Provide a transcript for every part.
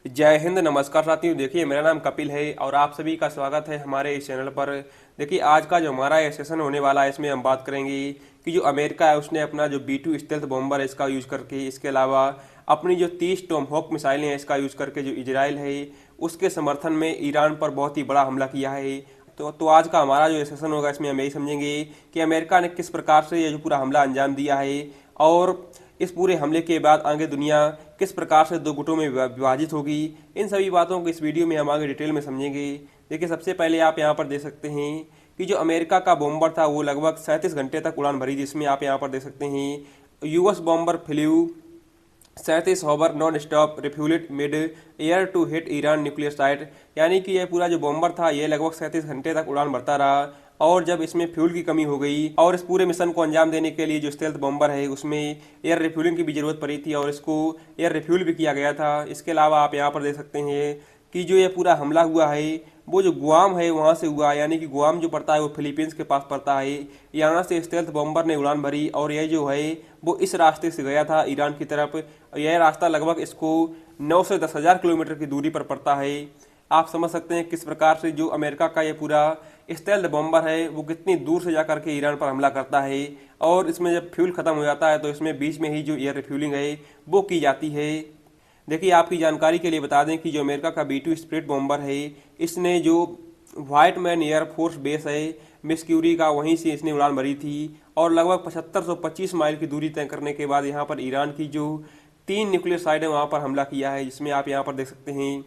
जय हिंद, नमस्कार साथियों। देखिए, मेरा नाम कपिल है और आप सभी का स्वागत है हमारे इस चैनल पर। देखिए, आज का जो हमारा ये सेशन होने वाला है, इसमें हम बात करेंगे कि जो अमेरिका है उसने अपना जो B2 स्टेल्थ बॉम्बर है इसका यूज करके, इसके अलावा अपनी जो 30 टॉमहॉक मिसाइलें हैं इसका यूज करके जो इजराइल है उसके समर्थन में ईरान पर बहुत ही बड़ा हमला किया है। तो आज का हमारा जो सेशन होगा इसमें हम यही समझेंगे कि अमेरिका ने किस प्रकार से ये जो पूरा हमला अंजाम दिया है और इस पूरे हमले के बाद आगे दुनिया किस प्रकार से दो गुटों में विभाजित होगी। इन सभी बातों को इस वीडियो में हम आगे डिटेल में समझेंगे। देखिए, सबसे पहले आप यहाँ पर देख सकते हैं कि जो अमेरिका का बॉम्बर था वो लगभग 37 घंटे तक उड़ान भरी, जिसमें आप यहाँ पर देख सकते हैं US bomber flew 37 hour non stop refuelled mid air to hit Iran nuclear site. यानी कि यह पूरा जो बॉम्बर था ये लगभग 37 घंटे तक उड़ान भरता रहा और जब इसमें फ्यूल की कमी हो गई और इस पूरे मिशन को अंजाम देने के लिए जो स्टेल्थ बॉम्बर है उसमें एयर रिफ्यूलिंग की भी जरूरत पड़ी थी और इसको एयर रिफ्यूल भी किया गया था। इसके अलावा आप यहाँ पर देख सकते हैं कि जो ये पूरा हमला हुआ है वो जो गुआम है वहाँ से हुआ, यानी कि गुआम जो पड़ता है वो फिलीपींस के पास पड़ता है। यहाँ से स्टेल्थ बॉम्बर ने उड़ान भरी और यह जो है वो इस रास्ते से गया था ईरान की तरफ। यह रास्ता लगभग इसको 9 से 10,000 किलोमीटर की दूरी पर पड़ता है। आप समझ सकते हैं किस प्रकार से जो अमेरिका का ये पूरा स्टेल्थ बॉम्बर है वो कितनी दूर से जाकर के ईरान पर हमला करता है और इसमें जब फ्यूल खत्म हो जाता है तो इसमें बीच में ही जो एयर रिफ्यूलिंग है वो की जाती है। देखिए, आपकी जानकारी के लिए बता दें कि जो अमेरिका का B2 स्प्लिट बॉम्बर है इसने जो व्हाइट मैन एयरफोर्स बेस है मिस्क्यूरी का, वहीं से इसने उड़ान भरी थी और लगभग 7525 माइल की दूरी तय करने के बाद यहाँ पर ईरान की जो 3 न्यूक्लियर साइट है वहाँ पर हमला किया है, जिसमें आप यहाँ पर देख सकते हैं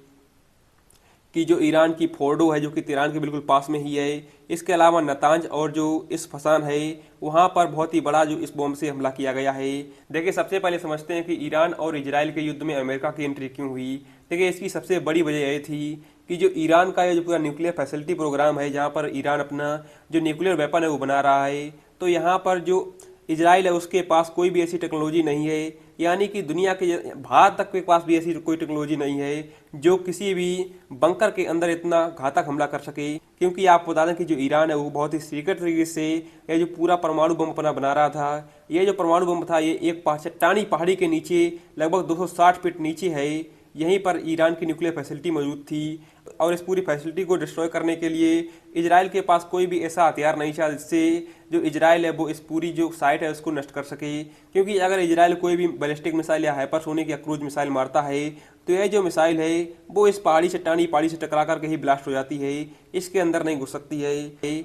कि जो ईरान की फोर्डो है जो कि तेहरान के बिल्कुल पास में ही है। इसके अलावा नतांज और जो इस फसान है वहाँ पर बहुत ही बड़ा जो इस बॉम्ब से हमला किया गया है। देखिए, सबसे पहले समझते हैं कि ईरान और इजराइल के युद्ध में अमेरिका की एंट्री क्यों हुई। देखिए, इसकी सबसे बड़ी वजह यह थी कि जो ईरान का ये जो पूरा न्यूक्लियर फैसिलिटी प्रोग्राम है जहाँ पर ईरान अपना जो न्यूक्लियर वेपन है वो बना रहा है, तो यहाँ पर जो इजराइल है उसके पास कोई भी ऐसी टेक्नोलॉजी नहीं है, यानी कि दुनिया के भारत तक के पास भी ऐसी कोई टेक्नोलॉजी नहीं है जो किसी भी बंकर के अंदर इतना घातक हमला कर सके। क्योंकि आप बता दें कि जो ईरान है वो बहुत ही सीक्रेट तरीके से ये जो पूरा परमाणु बम अपना बना रहा था। ये जो परमाणु बम था ये एक चट्टानी पहाड़ी के नीचे लगभग 260 फीट नीचे है, यहीं पर ईरान की न्यूक्लियर फैसिलिटी मौजूद थी और इस पूरी फैसिलिटी को डिस्ट्रॉय करने के लिए इजराइल के पास कोई भी ऐसा हथियार नहीं था जिससे जो इजराइल है वो इस पूरी जो साइट है उसको नष्ट कर सके। क्योंकि अगर इजराइल कोई भी बैलिस्टिक मिसाइल या हाइपरसोनिक या क्रूज मिसाइल मारता है तो यह जो मिसाइल है वो इस चट्टानी पहाड़ी से टकरा करके ही ब्लास्ट हो जाती है, इसके अंदर नहीं घुस सकती है।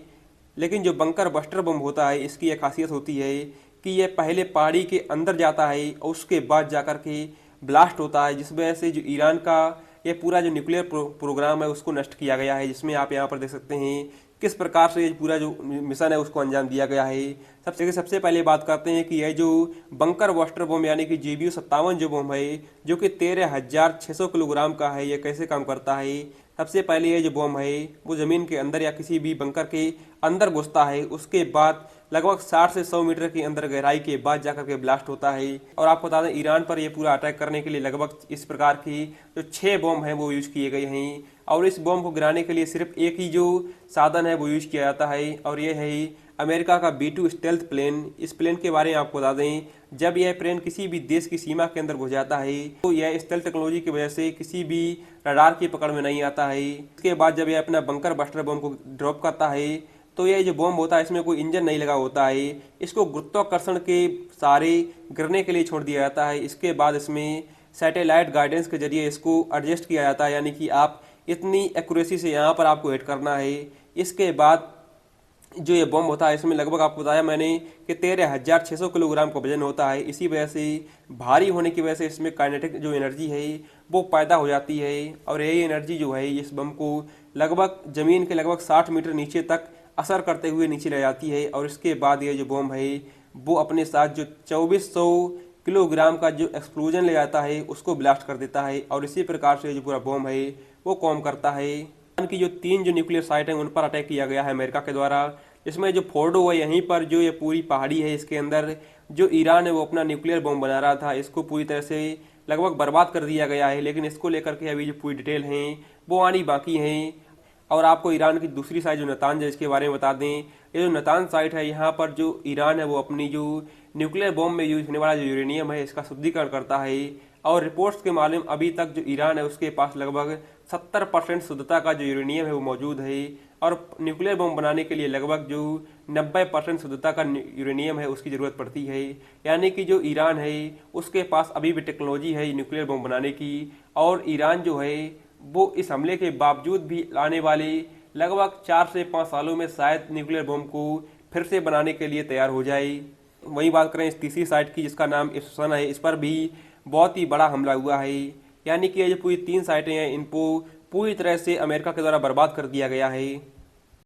लेकिन जो बंकर बस्टर बम होता है इसकी एक खासियत होती है कि यह पहले पहाड़ी के अंदर जाता है और उसके बाद जाकर के ब्लास्ट होता है, जिस वजह से जो ईरान का ये पूरा जो न्यूक्लियर प्रोग्राम है उसको नष्ट किया गया है। जिसमें आप यहाँ पर देख सकते हैं किस प्रकार से ये पूरा जो मिशन है उसको अंजाम दिया गया है। सबसे पहले बात करते हैं कि यह जो बंकर बस्टर बम यानी कि JBU-57 जो बम है जो कि 13,600 किलोग्राम का है, ये कैसे काम करता है। सबसे पहले ये जो बम है वो ज़मीन के अंदर या किसी भी बंकर के अंदर घुसता है, उसके बाद लगभग 60 से 100 मीटर के अंदर गहराई के बाद जाकर के ब्लास्ट होता है। और आपको बता दें ईरान पर यह पूरा अटैक करने के लिए लगभग इस प्रकार की जो 6 बम हैं वो यूज किए गए हैं और इस बम को गिराने के लिए सिर्फ एक ही जो साधन है वो यूज किया जाता है और यह है अमेरिका का B2 स्टेल्थ प्लेन। इस प्लेन के बारे में आपको बता दें, जब यह प्लेन किसी भी देश की सीमा के अंदर घुस जाता है तो यह स्टेल्थ टेक्नोलॉजी की वजह से किसी भी रडार की पकड़ में नहीं आता है। इसके बाद जब यह अपना बंकर बस्टर बम को ड्रॉप करता है तो ये जो बम होता है इसमें कोई इंजन नहीं लगा होता है, इसको गुरुत्वाकर्षण के सारे गिरने के लिए छोड़ दिया जाता है। इसके बाद इसमें सैटेलाइट गाइडेंस के जरिए इसको एडजस्ट किया जाता है, यानी कि आप इतनी एक्यूरेसी से यहाँ पर आपको हिट करना है। इसके बाद जो ये बम होता है इसमें लगभग आपको बताया मैंने कि 13,600 किलोग्राम का वजन होता है। इसी वजह से भारी होने की वजह से इसमें काइनेटिक जो एनर्जी है वो पैदा हो जाती है और यही एनर्जी जो है इस बम को लगभग ज़मीन के लगभग 60 मीटर नीचे तक असर करते हुए नीचे ले जाती है। और इसके बाद ये जो बम है वो अपने साथ जो 2400 किलोग्राम का जो एक्सप्लोजन ले जाता है उसको ब्लास्ट कर देता है और इसी प्रकार से जो पूरा बम है वो काम करता है। ईरान की जो 3 जो न्यूक्लियर साइट हैं उन पर अटैक किया गया है अमेरिका के द्वारा। इसमें जो फोर्डो है यहीं पर जो ये पूरी पहाड़ी है इसके अंदर जो ईरान है वो अपना न्यूक्लियर बम बना रहा था, इसको पूरी तरह से लगभग बर्बाद कर दिया गया है। लेकिन इसको लेकर के अभी जो पूरी डिटेल हैं वो आनी बाकी हैं। और आपको ईरान की दूसरी साइट जो नतांज है इसके बारे में बता दें, ये जो नतांज साइट है यहाँ पर जो ईरान है वो अपनी जो न्यूक्लियर बॉम्ब में यूज होने वाला जो यूरेनियम है इसका शुद्धिकरण करता है और रिपोर्ट्स के मालूम अभी तक जो ईरान है उसके पास लगभग 70% शुद्धता का जो यूरेनियम है वो मौजूद है और न्यूक्लियर बम बनाने के लिए लगभग जो 90% शुद्धता का यूरेनियम है उसकी ज़रूरत पड़ती है। यानी कि जो ईरान है उसके पास अभी भी टेक्नोलॉजी है न्यूक्लियर बम बनाने की, और ईरान जो है वो इस हमले के बावजूद भी आने वाले लगभग 4 से 5 सालों में शायद न्यूक्लियर बम को फिर से बनाने के लिए तैयार हो जाए। वहीं बात करें इस तीसरी साइट की जिसका नाम इस्फहान है, इस पर भी बहुत ही बड़ा हमला हुआ है। यानी कि ये जो पूरी 3 साइटें हैं इनको पूरी तरह से अमेरिका के द्वारा बर्बाद कर दिया गया है।